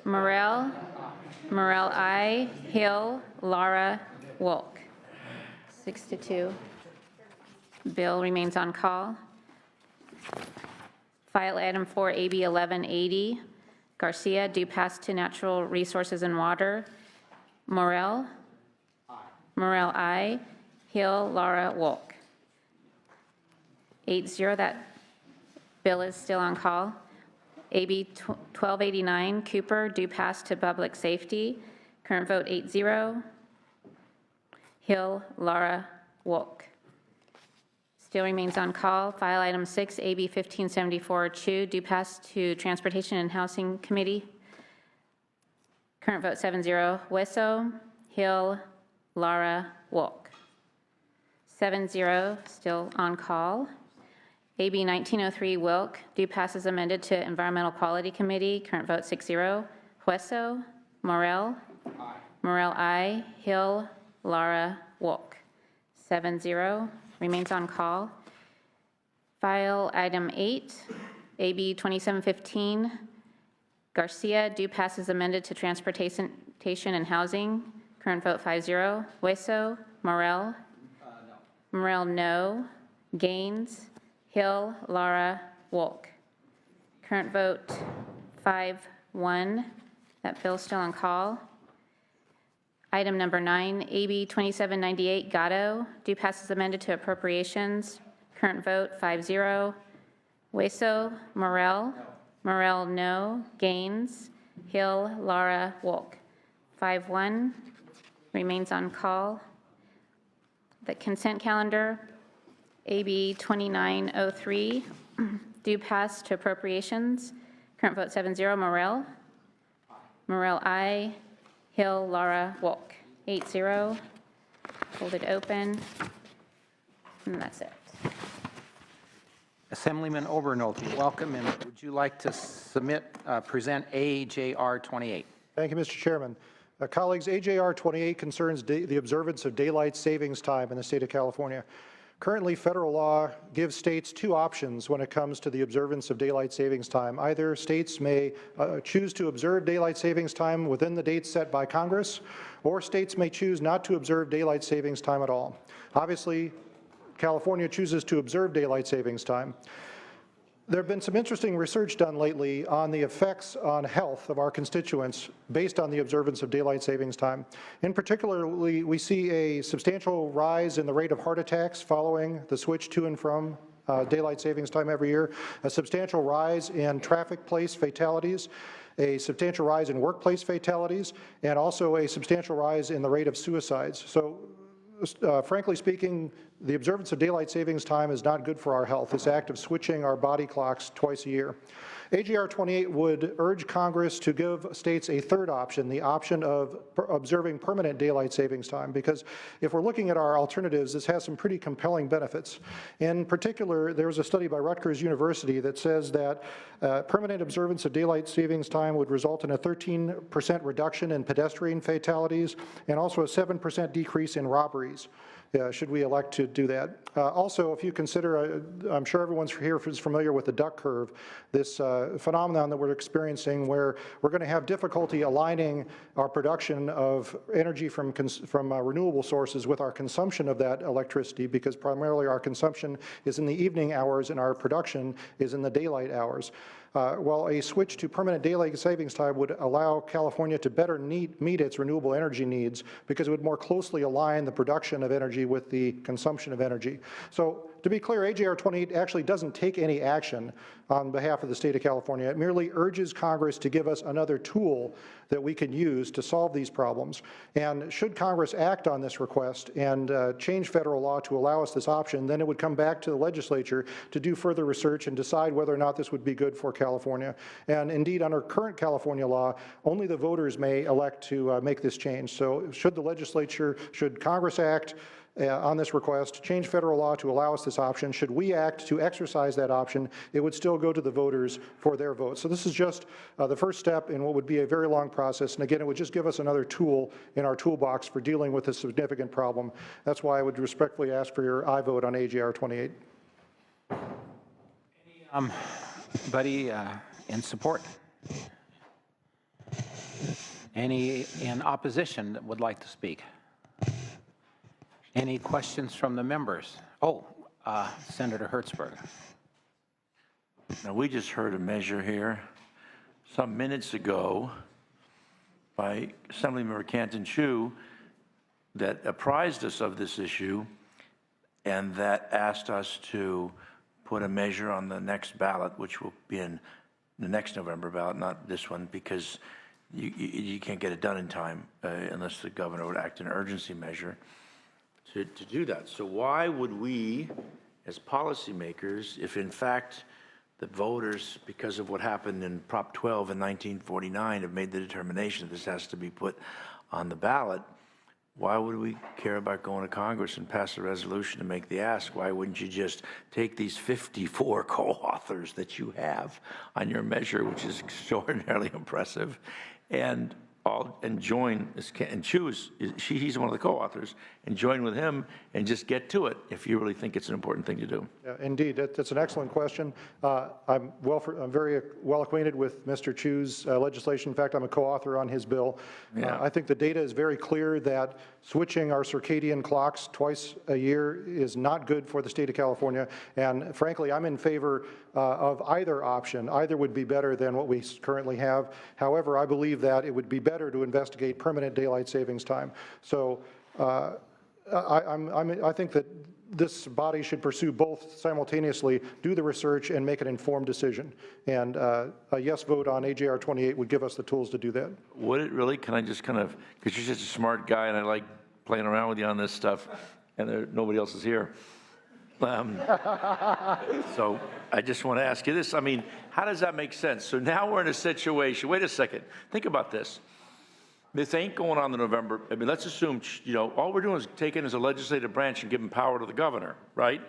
Morel, I. Hill, Lara, Wolk. 6-2. Bill remains on call. File item 4, AB 1180. Garcia, due pass to Natural Resources and Water. Morel, I. Hill, Lara, Wolk. 8-0, that bill is still on call. AB 1289, Cooper, due pass to Public Safety. Current vote 8-0. Hill, Lara, Wolk. Still remains on call. File item 6, AB 1574, Chu, due pass to Transportation and Housing Committee. Current vote 7-0. Wesso, Hill, Lara, Wolk. 7-0, still on call. AB 1903, Wilk, due pass is amended to Environmental Quality Committee. Current vote 6-0. Hueso, Morel, I. Hill, Lara, Wolk. 7-0, remains on call. File item 8, AB 2715, Garcia, due pass is amended to Transportation and Housing. Current vote 5-0. Hueso, Morel, no. Gaines, Hill, Lara, Wolk. Current vote 5-1. That bill's still on call. Item number 9, AB 2798, Gatto, due pass is amended to Appropriations. Current vote 5-0. Hueso, Morel, no. Gaines, Hill, Lara, Wolk. 5-1, remains on call. The consent calendar, AB 2903, due pass to Appropriations. Current vote 7-0. Morel, I. Hill, Lara, Wolk. 8-0. Hold it open. And that's it. Assemblyman Obernolte, welcome, and would you like to present AJR 28? Thank you, Mr. Chairman. Colleagues, AJR 28 concerns the observance of daylight savings time in the state of California. Currently, federal law gives states two options when it comes to the observance of daylight savings time. Either states may choose to observe daylight savings time within the dates set by Congress, or states may choose not to observe daylight savings time at all. Obviously, California chooses to observe daylight savings time. There have been some interesting research done lately on the effects on health of our constituents based on the observance of daylight savings time. In particular, we see a substantial rise in the rate of heart attacks following the switch to and from daylight savings time every year, a substantial rise in traffic place fatalities, a substantial rise in workplace fatalities, and also a substantial rise in the rate of suicides. So frankly speaking, the observance of daylight savings time is not good for our health, this act of switching our body clocks twice a year. AJR 28 would urge Congress to give states a third option, the option of observing permanent daylight savings time, because if we're looking at our alternatives, this has some pretty compelling benefits. In particular, there was a study by Rutgers University that says that permanent observance of daylight savings time would result in a 13% reduction in pedestrian fatalities and also a 7% decrease in robberies. Should we elect to do that. Also, if you consider, I'm sure everyone's here is familiar with the duck curve, this phenomenon that we're experiencing where we're going to have difficulty aligning our production of energy from renewable sources with our consumption of that electricity, because primarily our consumption is in the evening hours and our production is in the daylight hours. Well, a switch to permanent daylight savings time would allow California to better meet its renewable energy needs, because it would more closely align the production of energy with the consumption of energy. So to be clear, AJR 28 actually doesn't take any action on behalf of the state of California. It merely urges Congress to give us another tool that we can use to solve these problems. And should Congress act on this request and change federal law to allow us this option, then it would come back to the legislature to do further research and decide whether or not this would be good for California. And indeed, under current California law, only the voters may elect to make this change. So should Congress act on this request, change federal law to allow us this option, should we act to exercise that option, it would still go to the voters for their vote. So this is just the first step in what would be a very long process. And again, it would just give us another tool in our toolbox for dealing with this significant problem. That's why I would respectfully ask for your aye vote on AJR 28. Anybody in support? Any in opposition that would like to speak? Any questions from the members? Oh, Senator Hertzberg. Now, we just heard a measure here some minutes ago by Assemblymember Canton Chu that apprised us of this issue and that asked us to put a measure on the next ballot, which will be in the next November ballot, not this one, because you can't get it done in time unless the governor would act in an urgency measure to do that. So why would we, as policymakers, if in fact the voters, because of what happened in Prop 12 in 1949, have made the determination that this has to be put on the ballot, why would we care about going to Congress and pass a resolution to make the ask? Why wouldn't you just take these 54 co-authors that you have on your measure, which is extraordinarily impressive, and join, and choose, he's one of the co-authors, and join with him and just get to it if you really think it's an important thing to do? Yeah, indeed, that's an excellent question. I'm very well acquainted with Mr. Chu's legislation. In fact, I'm a co-author on his bill. Yeah. I think the data is very clear that switching our circadian clocks twice a year is not good for the state of California. And frankly, I'm in favor of either option. Either would be better than what we currently have. However, I believe that it would be better to investigate permanent daylight savings time. So I think that this body should pursue both simultaneously, do the research, and make an informed decision. And a yes vote on AJR 28 would give us the tools to do that. Would it really? Can I just kind of, because you're such a smart guy and I like playing around with you on this stuff, and nobody else is here. So I just want to ask you this. I mean, how does that make sense? So now we're in a situation, wait a second, think about this. This ain't going on the November, I mean, let's assume, all we're doing is taking as a legislative branch and giving power to the governor, right?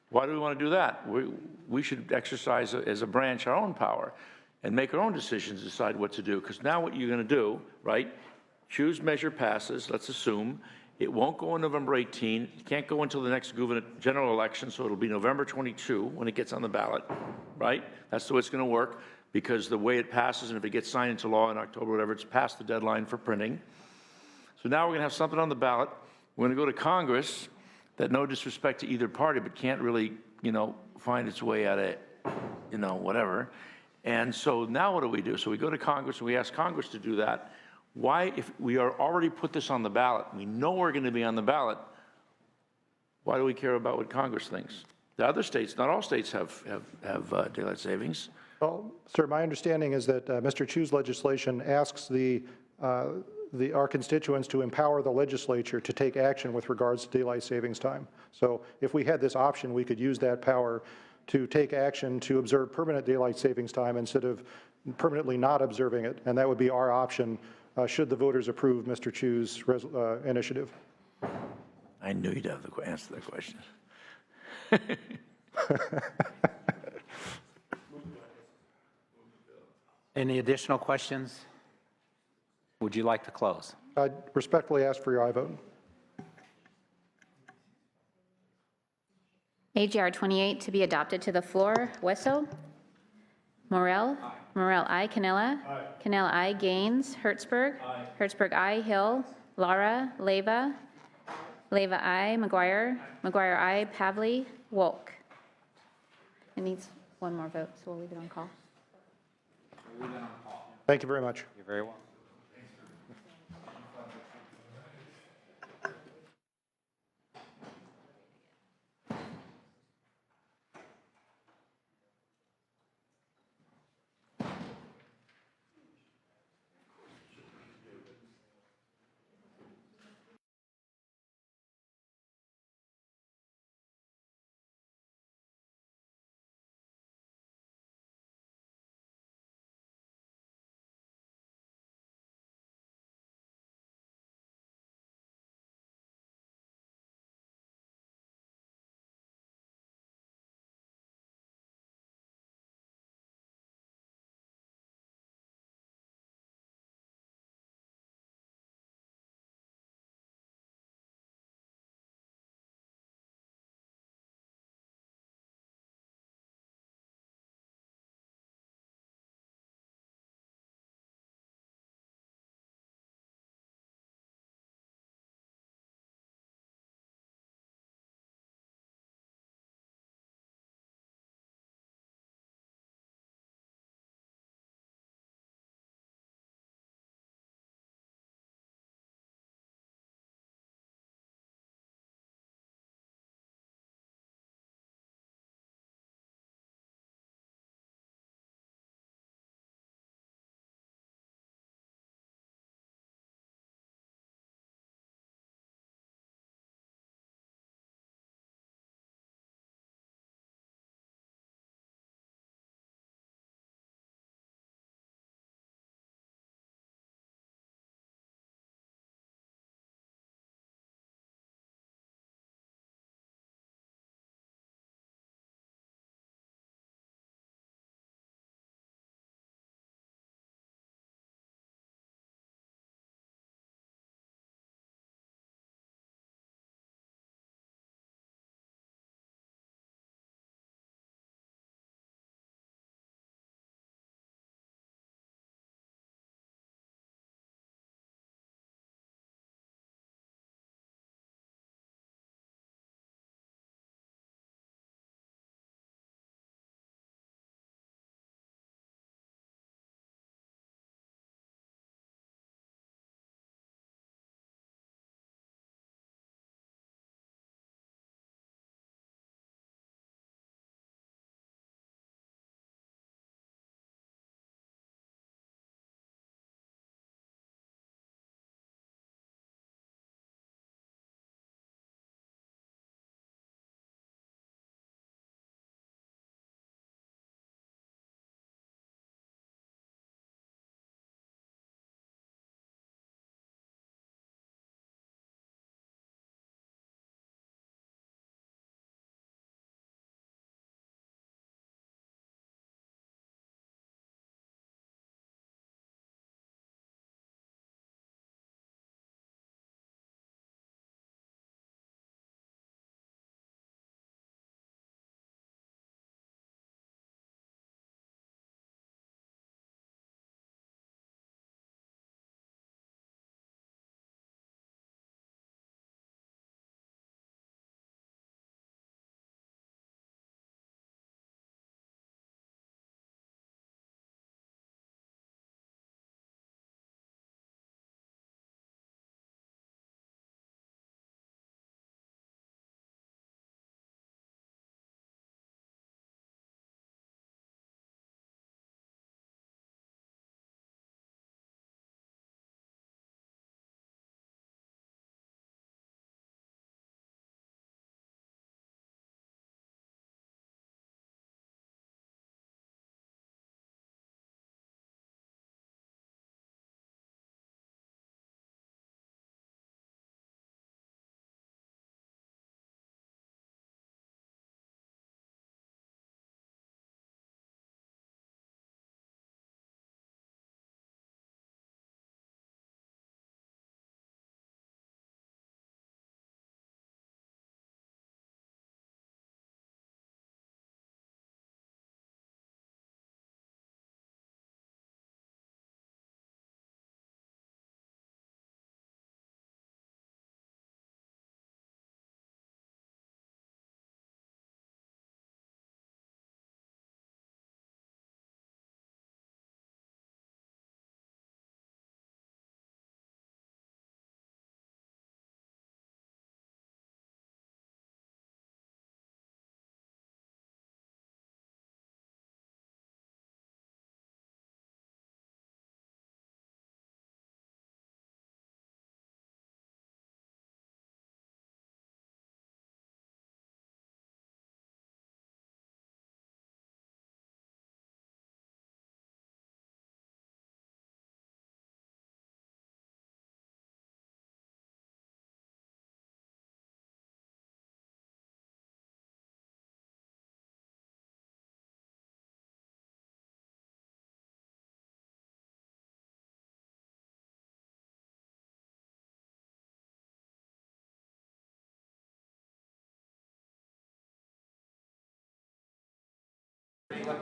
Why do we want to do that? We should exercise as a branch our own power and make our own decisions, decide what to do. Because now what you're going to do, right? Choose measure passes, let's assume. It won't go on November 18. It can't go until the next general election, so it'll be November 22 when it gets on the ballot, right? That's the way it's going to work, because the way it passes, and if it gets signed into law in October, whatever, it's past the deadline for printing. So now we're going to have something on the ballot. We're going to go to Congress that, no disrespect to either party, but can't really, find its way out of, whatever. And so now what do? So we go to Congress and we ask Congress to do that. Why, if we are already put this on the ballot, we know we're going to be on the ballot, why do we care about what Congress thinks? The other states, not all states have daylight savings. Well, sir, my understanding is that Mr. Chu's legislation asks our constituents to empower the legislature to take action with regards to daylight savings time. So if we had this option, we could use that power to take action to observe permanent daylight savings time instead of permanently not observing it, and that would be our option should the voters approve Mr. Chu's initiative. I knew you'd have the answer to that question. Any additional questions? Would you like to close? I respectfully ask for your aye vote. AGR 28 to be adopted to the floor. Wesso? Morel? Aye. Morel, aye. Canella? Aye. Canella, aye. Gaines? Hertzberg? Aye. Hertzberg, aye. Hill? Lara? Leyva? Leyva, aye. McGuire? McGuire, aye. Pavley? Wolk? It needs one more vote, so we'll leave it on call. Thank you very much. You're very welcome.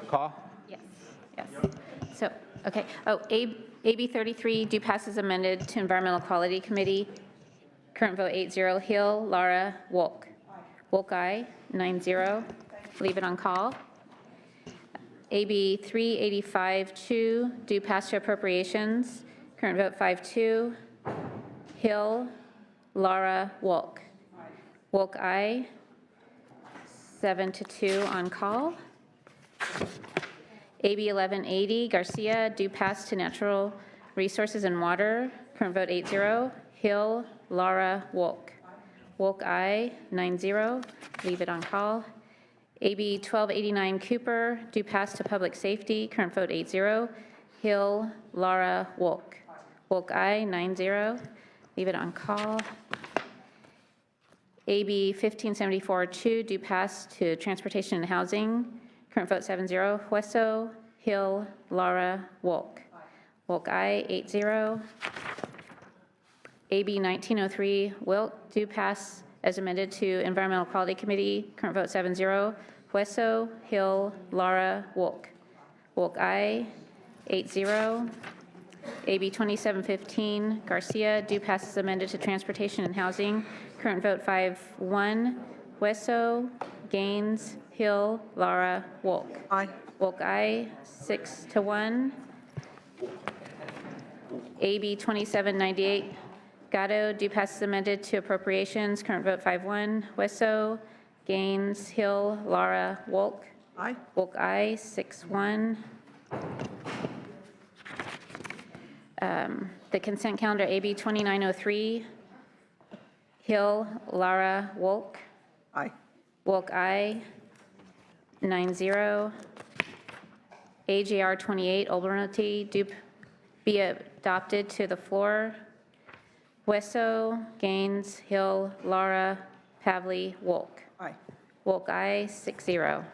Call? Yes, yes. So, okay. Oh, AB 33, do pass as amended to Environmental Quality Committee. Current vote 8-0. Hill, Lara, Wolk. Wolk, aye. 9-0. Leave it on call. AB 385-2, do pass to appropriations. Current vote 5-2. Hill, Lara, Wolk. Wolk, aye. 7-2 on call. AB 1180, Garcia, do pass to Natural Resources and Water. Current vote 8-0. Hill, Lara, Wolk. Wolk, aye. 9-0. Leave it on call. AB 1289, Cooper, do pass to Public Safety. Current vote 8-0. Hill, Lara, Wolk. Wolk, aye. 9-0. Leave it on call. AB 1574-2, do pass to Transportation and Housing. Current vote 7-0. Hueso, Hill, Lara, Wolk. Wolk, aye. 8-0. AB 1903, Wilk, do pass as amended to Environmental Quality Committee. Current vote 7-0. Hueso, Hill, Lara, Wolk. Wolk, aye. 8-0. AB 2715, Garcia, do pass as amended to Transportation and Housing. Current vote 5-1. Hueso, Gaines, Hill, Lara, Wolk. Aye. Wolk, aye. 6-1. AB 2798, Gatto, do pass as amended to Appropriations. Current vote 5-1. Hueso, Gaines, Hill, Lara, Wolk. Aye. Wolk, aye. 6-1. The consent calendar, AB 2903, Hill, Lara, Wolk. Aye. Wolk, aye. 9-0. AJR 28, Oberonti, do be adopted to the floor. Hueso, Gaines, Hill, Lara, Pavley, Wolk. Aye. Wolk, aye. 6-0.